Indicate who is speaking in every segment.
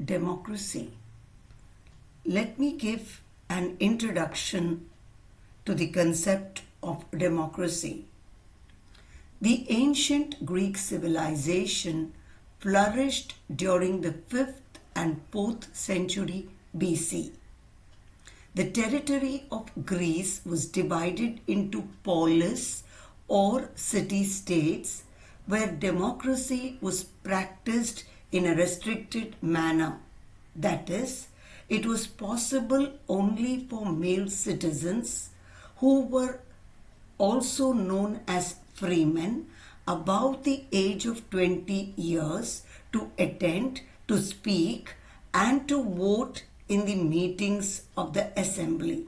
Speaker 1: democracy. Let me give an introduction to the concept of democracy. The ancient Greek civilization flourished during the 5th and 4th century BC. The territory of Greece was divided into polis or city-states where democracy was practiced in a restricted manner. That is, it was possible only for male citizens who were also known as freemen above the age of 20 years to attend, to speak, and to vote in the meetings of the assembly.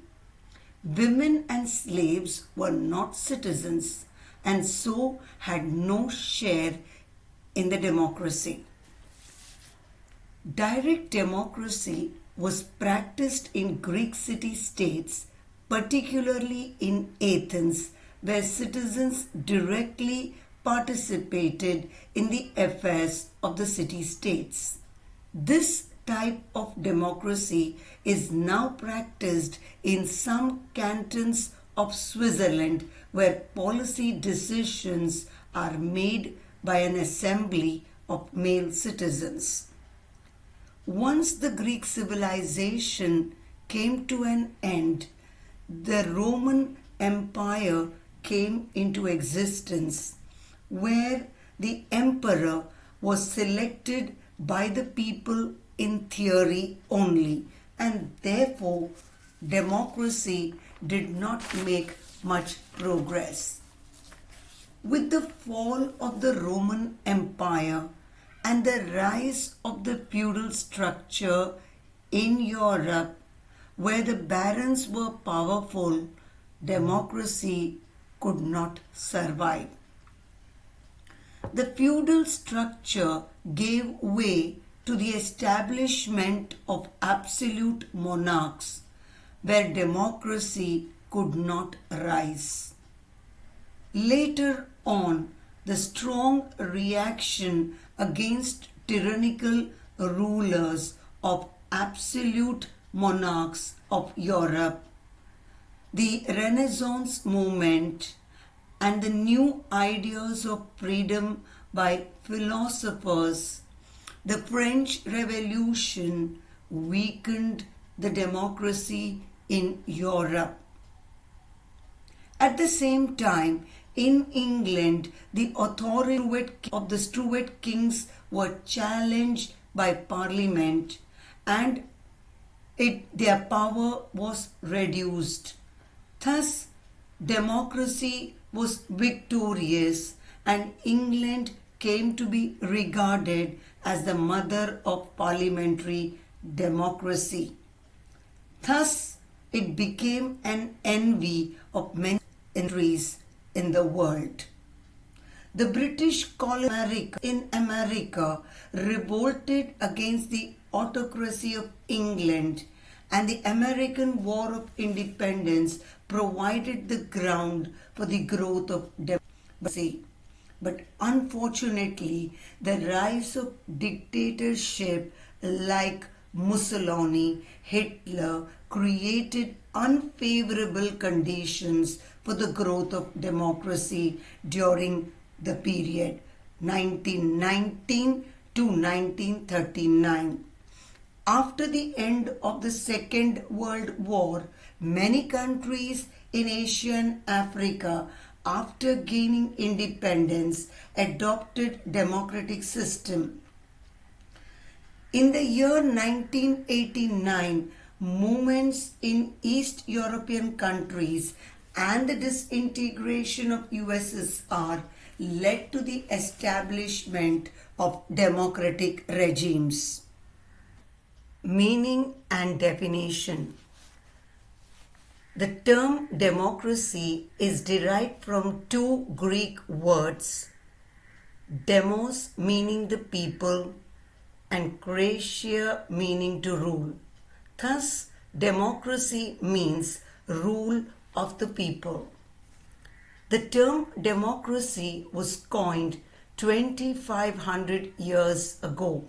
Speaker 1: Women and slaves were not citizens and so had no share in the democracy. Direct democracy was practiced in Greek city-states, particularly in Athens, where citizens directly participated in the affairs of the city-states. This type of democracy is now practiced in some cantons of Switzerland, where policy decisions are made by an assembly of male citizens. Once the Greek civilization came to an end, the Roman Empire came into existence, where the emperor was selected by the people in theory only, and therefore democracy did not make much progress. With the fall of the Roman Empire and the rise of the feudal structure in Europe, where the barons were powerful, democracy could not survive. The feudal structure gave way to the establishment of absolute monarchs, where democracy could not rise. Later on, the strong reaction against tyrannical rulers of absolute monarchs of Europe, the Renaissance movement, and the new ideas of freedom by philosophers, the French Revolution weakened the democracy in Europe. At the same time, in England, the authority of the Stuart kings were challenged by Parliament and their power was reduced. Thus, democracy was victorious and England came to be regarded as the mother of parliamentary democracy. Thus, it became an envy of many countries in the world. The British colony in America revolted against the autocracy of England, and the American War of Independence provided the ground for the growth of democracy. But unfortunately, the rise of dictatorship like Mussolini, Hitler created unfavorable conditions for the growth of democracy during the period 1919 to 1939. After the end of the Second World War, many countries in Asia and Africa, after gaining independence, adopted democratic system. In the year 1989, movements in East European countries and the disintegration of USSR led to the establishment of democratic regimes. Meaning and definition. The term democracy is derived from two Greek words, demos meaning the people and kratia meaning to rule. Thus, democracy means rule of the people. The term democracy was coined 2500 years ago.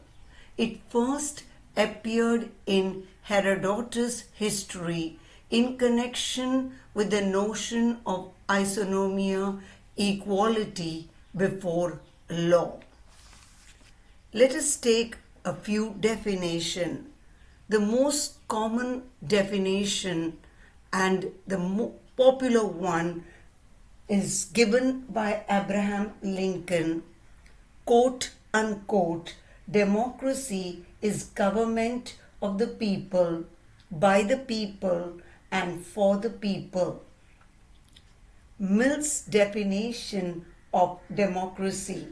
Speaker 1: It first appeared in Herodotus' history in connection with the notion of isonomia, equality before law. Let us take a few definitions. The most common definition and the popular one is given by Abraham Lincoln, quote unquote, democracy is government of the people, by the people, and for the people. Mill's definition of democracy.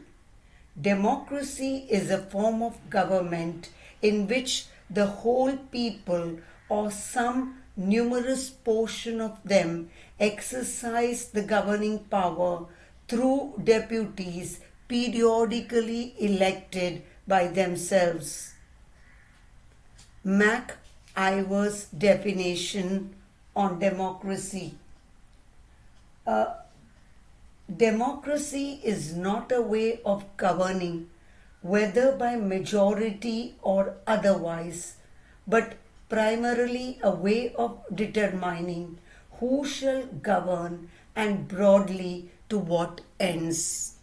Speaker 1: Democracy is a form of government in which the whole people or some numerous portion of them exercise the governing power through deputies periodically elected by themselves. MacIver's definition on democracy. Democracy is not a way of governing, whether by majority or otherwise, but primarily a way of determining who shall govern and broadly to what ends.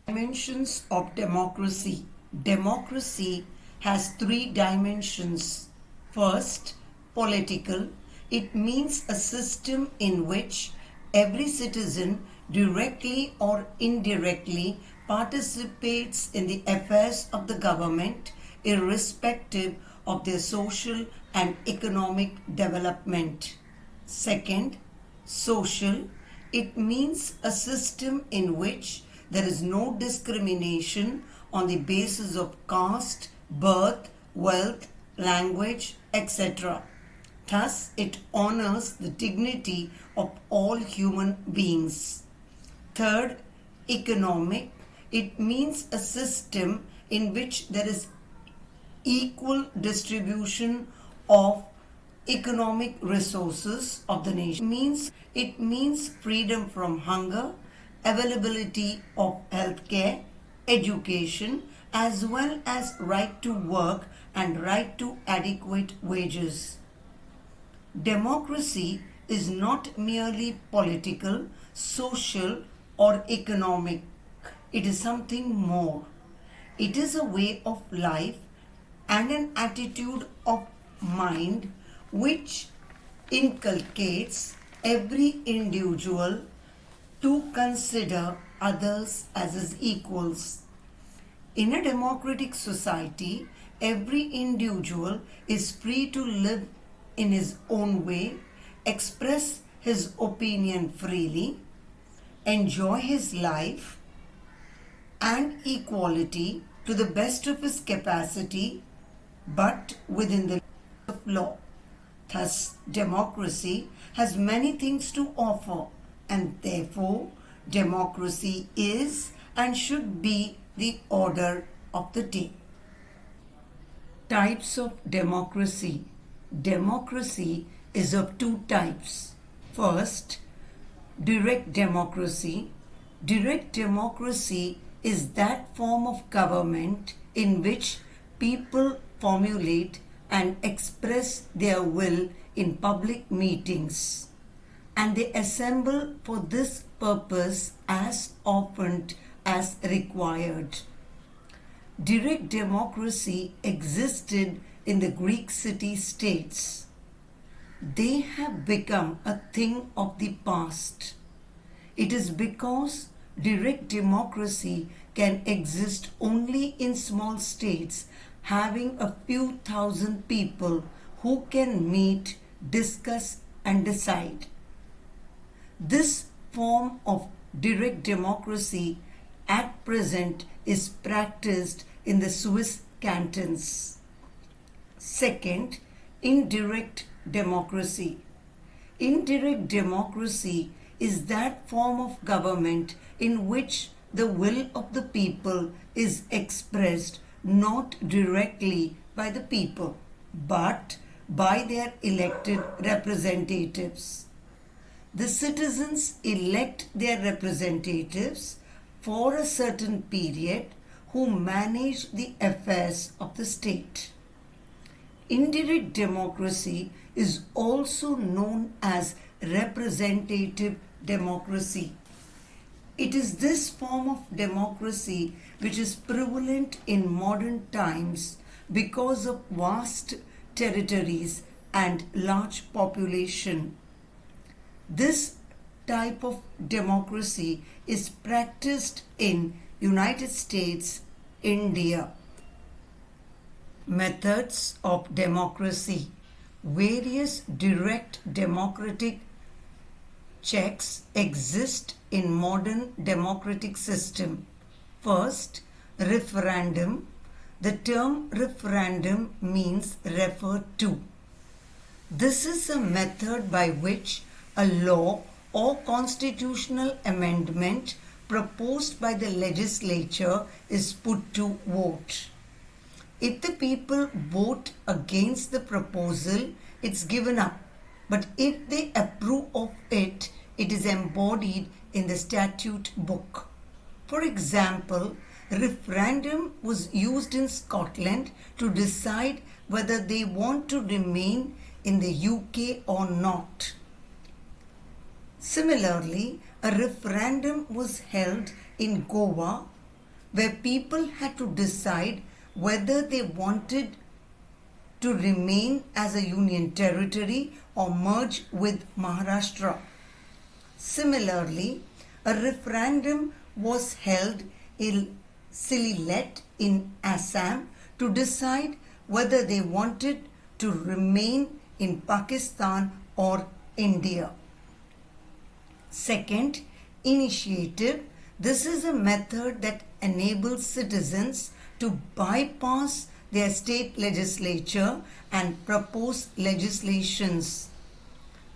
Speaker 1: Dimensions of democracy. Democracy has three dimensions. First, political. It means a system in which every citizen directly or indirectly participates in the affairs of the government, irrespective of their social and economic development. Second, social. It means a system in which there is no discrimination on the basis of caste, birth, wealth, language, etc. Thus, it honors the dignity of all human beings. Third, economic. It means a system in which there is equal distribution of economic resources of the nation. It means freedom from hunger, availability of healthcare, education, as well as right to work and right to adequate wages. Democracy is not merely political, social, or economic. It is something more. It is a way of life and an attitude of mind which inculcates every individual to consider others as his equals. In a democratic society, every individual is free to live in his own way, express his opinion freely, enjoy his life and equality to the best of his capacity, but within the limits of law. Thus, democracy has many things to offer, and therefore, democracy is and should be the order of the day. Types of democracy. Democracy is of two types. First, direct democracy. Direct democracy is that form of government in which people formulate and express their will in public meetings, and they assemble for this purpose as often as required. Direct democracy existed in the Greek city-states. They have become a thing of the past. It is because direct democracy can exist only in small states having a few thousand people who can meet, discuss, and decide. This form of direct democracy at present is practiced in the Swiss cantons. Second, indirect democracy. Indirect democracy is that form of government in which the will of the people is expressed not directly by the people, but by their elected representatives. The citizens elect their representatives for a certain period who manage the affairs of the state. Indirect democracy is also known as representative democracy. It is this form of democracy which is prevalent in modern times because of vast territories and large population. This type of democracy is practiced in United States, India. Methods of democracy. Various direct democratic checks exist in modern democratic system. First, referendum. The term referendum means refer to. This is a method by which a law or constitutional amendment proposed by the legislature is put to vote. If the people vote against the proposal, it's given up. But if they approve of it, it is embodied in the statute book. For example, referendum was used in Scotland to decide whether they want to remain in the UK or not. Similarly, a referendum was held in Goa where people had to decide whether they wanted to remain as a union territory or merge with Maharashtra. Similarly, a referendum was held in Sylhet in Assam to decide whether they wanted to remain in Pakistan or India. Second, initiative. This is a method that enables citizens to bypass their state legislature and propose legislations.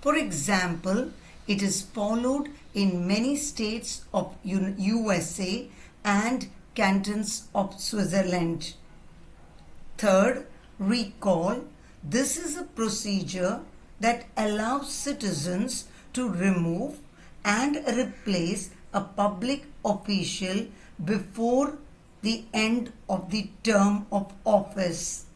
Speaker 1: For example, it is followed in many states of USA and cantons of Switzerland. Third, recall. This is a procedure that allows citizens to remove and replace a public official before the end of the term of office.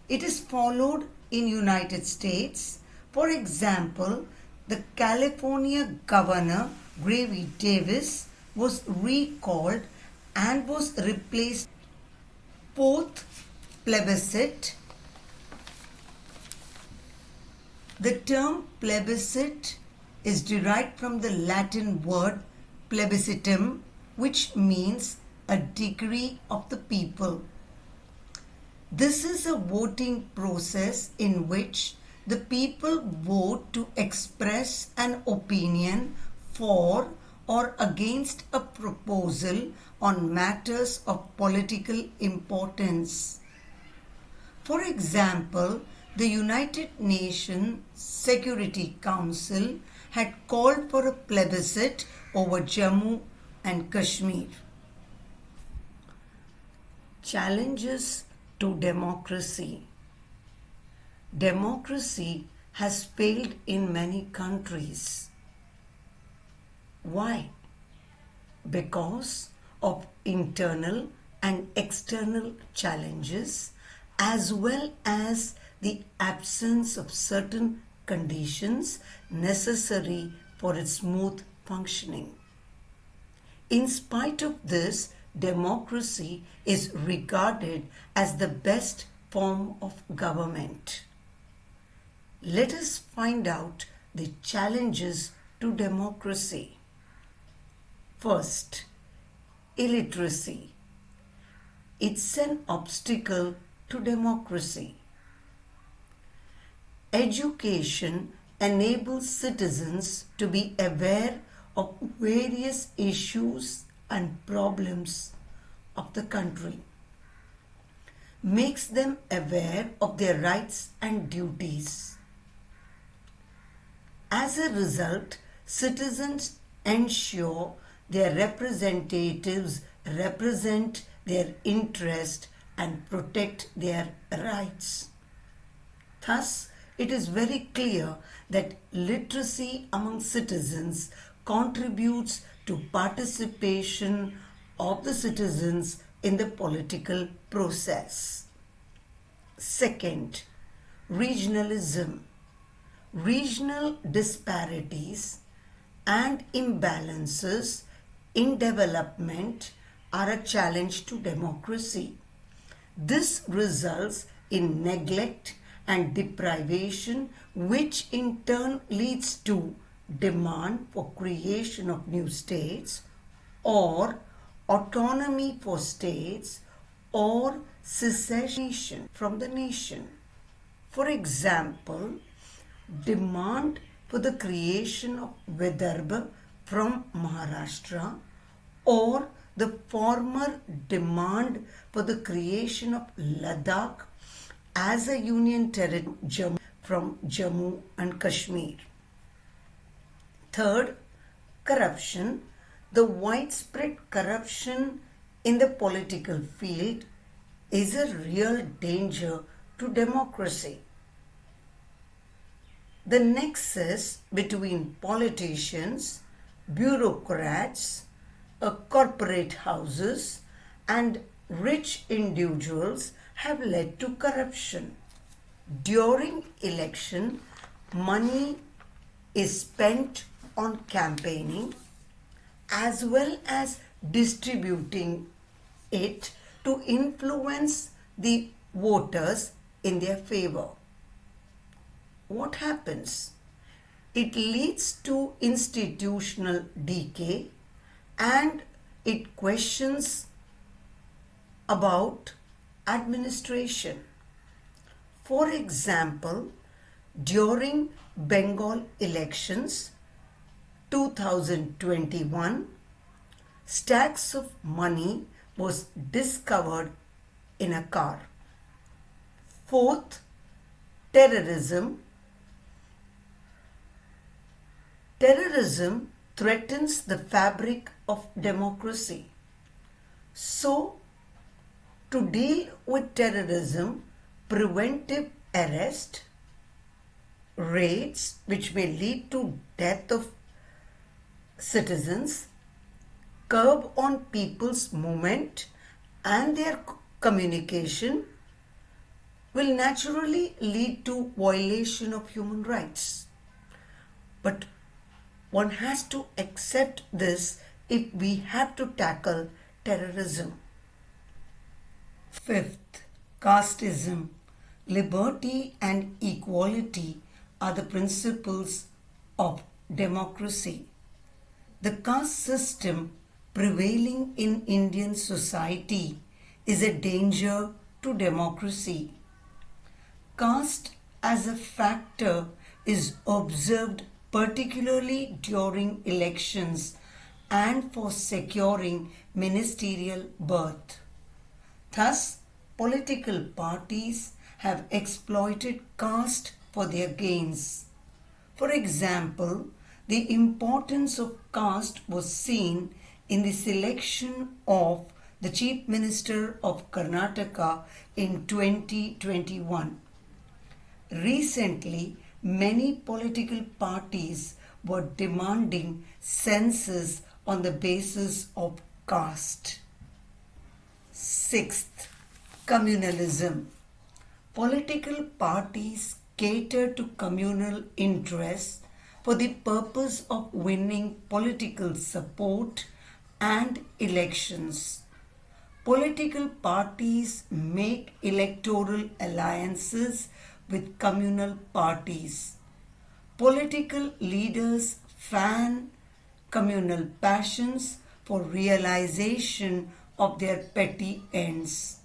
Speaker 1: It is followed in United States. For example, the California Governor Gravy Davis was recalled and was replaced. Fourth, plebiscite. The term plebiscite is derived from the Latin word plebiscitum, which means a decree of the people. This is a voting process in which the people vote to express an opinion for or against a proposal on matters of political importance. For example, the United Nations Security Council had called for a plebiscite over Jammu and Kashmir. Challenges to democracy. Democracy has failed in many countries. Why? Because of internal and external challenges, as well as the absence of certain conditions necessary for its smooth functioning. In spite of this, democracy is regarded as the best form of government. Let us find out the challenges to democracy. First, illiteracy. It's an obstacle to democracy. Education enables citizens to be aware of various issues and problems of the country, makes them aware of their rights and duties. As a result, citizens ensure their representatives represent their interest and protect their rights. Thus, it is very clear that literacy among citizens contributes to participation of the citizens in the political process. Second, Regionalism. Regional disparities and imbalances in development are a challenge to democracy. This results in neglect and deprivation, which in turn leads to demand for creation of new states or autonomy for states or secession from the nation. For example, demand for the creation of Vidarbha from Maharashtra or the former demand for the creation of Ladakh as a union territory from Jammu and Kashmir. Third, corruption. The widespread corruption in the political field is a real danger to democracy. The nexus between politicians, bureaucrats, corporate houses and rich individuals have led to corruption. During election, money is spent on campaigning as well as distributing it to influence the voters in their favor. What happens? It leads to institutional decay and it questions about administration. For example, during Bengal elections 2021, stacks of money was discovered in a car. Fourth, terrorism. Terrorism threatens the fabric of democracy. So, to deal with terrorism, preventive arrest, raids which may lead to death of citizens, curb on people's movement and their communication will naturally lead to violation of human rights. But one has to accept this if we have to tackle terrorism. Fifth, casteism. Liberty and equality are the principles of democracy. The caste system prevailing in Indian society is a danger to democracy. Caste as a factor is observed particularly during elections and for securing ministerial berth. Thus, political parties have exploited caste for their gains. For example, the importance of caste was seen in the selection of the Chief Minister of Karnataka in 2021. Recently, many political parties were demanding census on the basis of caste. Sixth, communalism. Political parties cater to communal interests for the purpose of winning political support and elections. Political parties make electoral alliances with communal parties. Political leaders fan communal passions for realization of their petty ends.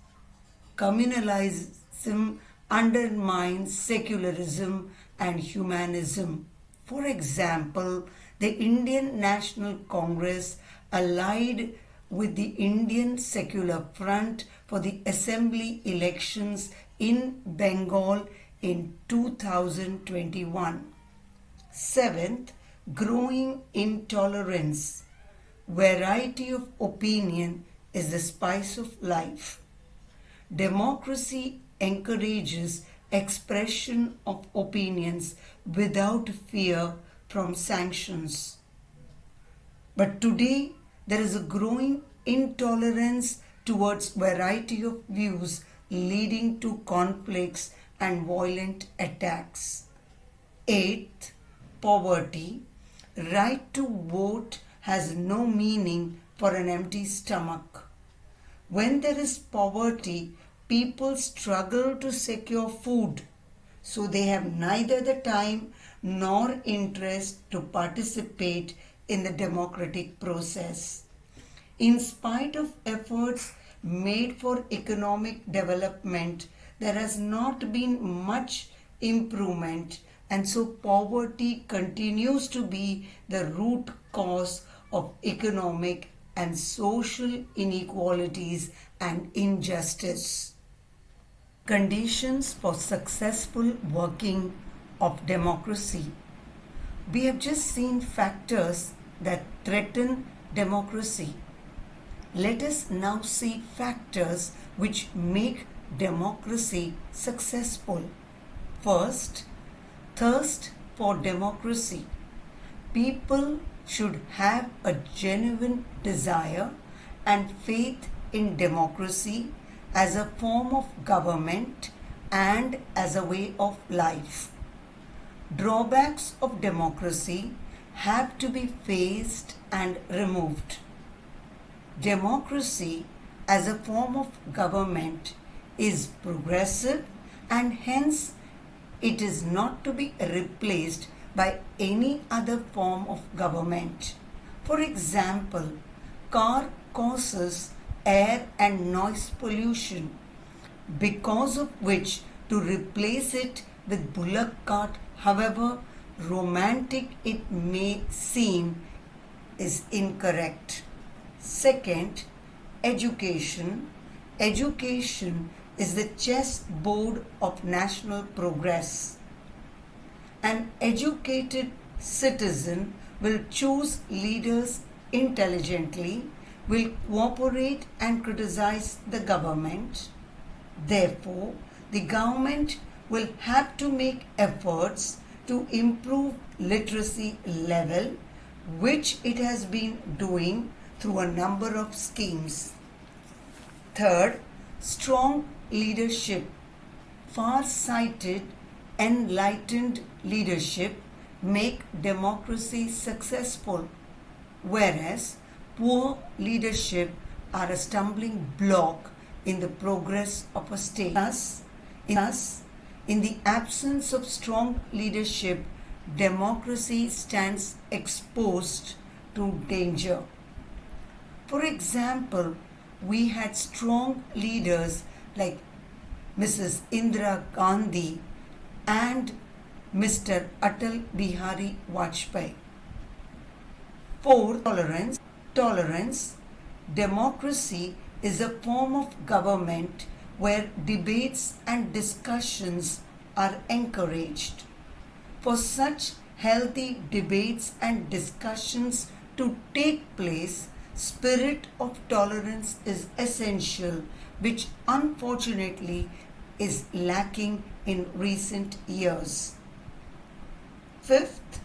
Speaker 1: Communalism undermines secularism and humanism. For example, the Indian National Congress allied with the Indian Secular Front for the assembly elections in Bengal in 2021. Seventh, growing intolerance. Variety of opinion is the spice of life. Democracy encourages expression of opinions without fear from sanctions. But today, there is a growing intolerance towards variety of views leading to conflicts and violent attacks. Eighth, poverty. Right to vote has no meaning for an empty stomach. When there is poverty, people struggle to secure food, so they have neither the time nor interest to participate in the democratic process. In spite of efforts made for economic development, there has not been much improvement, and so poverty continues to be the root cause of economic and social inequalities and injustice. Conditions for successful working of democracy. We have just seen factors that threaten democracy. Let us now see factors which make democracy successful. First, thirst for democracy. People should have a genuine desire and faith in democracy as a form of government and as a way of life. Drawbacks of democracy have to be faced and removed. Democracy as a form of government is progressive, and hence it is not to be replaced by any other form of government. For example, car causes air and noise pollution, because of which to replace it with bullock cart, however romantic it may seem, is incorrect. Second, education. Education is the chessboard of national progress. An educated citizen will choose leaders intelligently, will cooperate and criticize the government. Therefore, the government will have to make efforts to improve literacy level, which it has been doing through a number of schemes. Third, strong leadership. Far-sighted, enlightened leadership make democracy successful, whereas poor leadership are a stumbling block in the progress of a state. Thus, in the absence of strong leadership, democracy stands exposed to danger. For example, we had strong leaders like Mrs. Indira Gandhi and Mr. Atal Bihari Vajpayee. Fourth, tolerance. Democracy is a form of government where debates and discussions are encouraged. For such healthy debates and discussions to take place, spirit of tolerance is essential, which unfortunately is lacking in recent years. Fifth,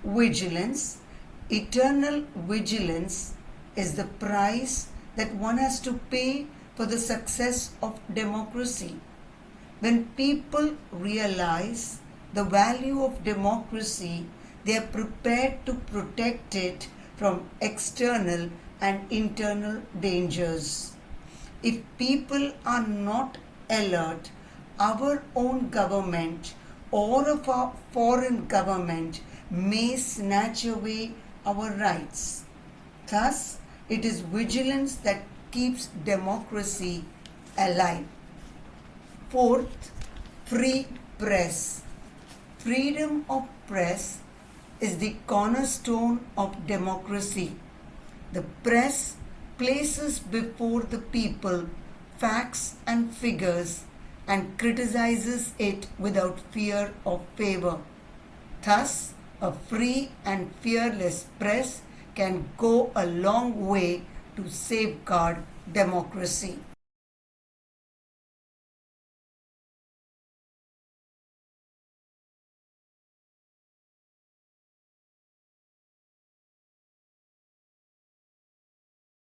Speaker 1: vigilance. Eternal vigilance is the price that one has to pay for the success of democracy. When people realize the value of democracy, they are prepared to protect it from external and internal dangers. If people are not alert, our own government or of our foreign government may snatch away our rights. Thus, it is vigilance that keeps democracy alive. Fourth, free press. Freedom of press is the cornerstone of democracy. The press places before the people facts and figures and criticizes it without fear or favor. Thus, a free and fearless press can go a long way to safeguard democracy.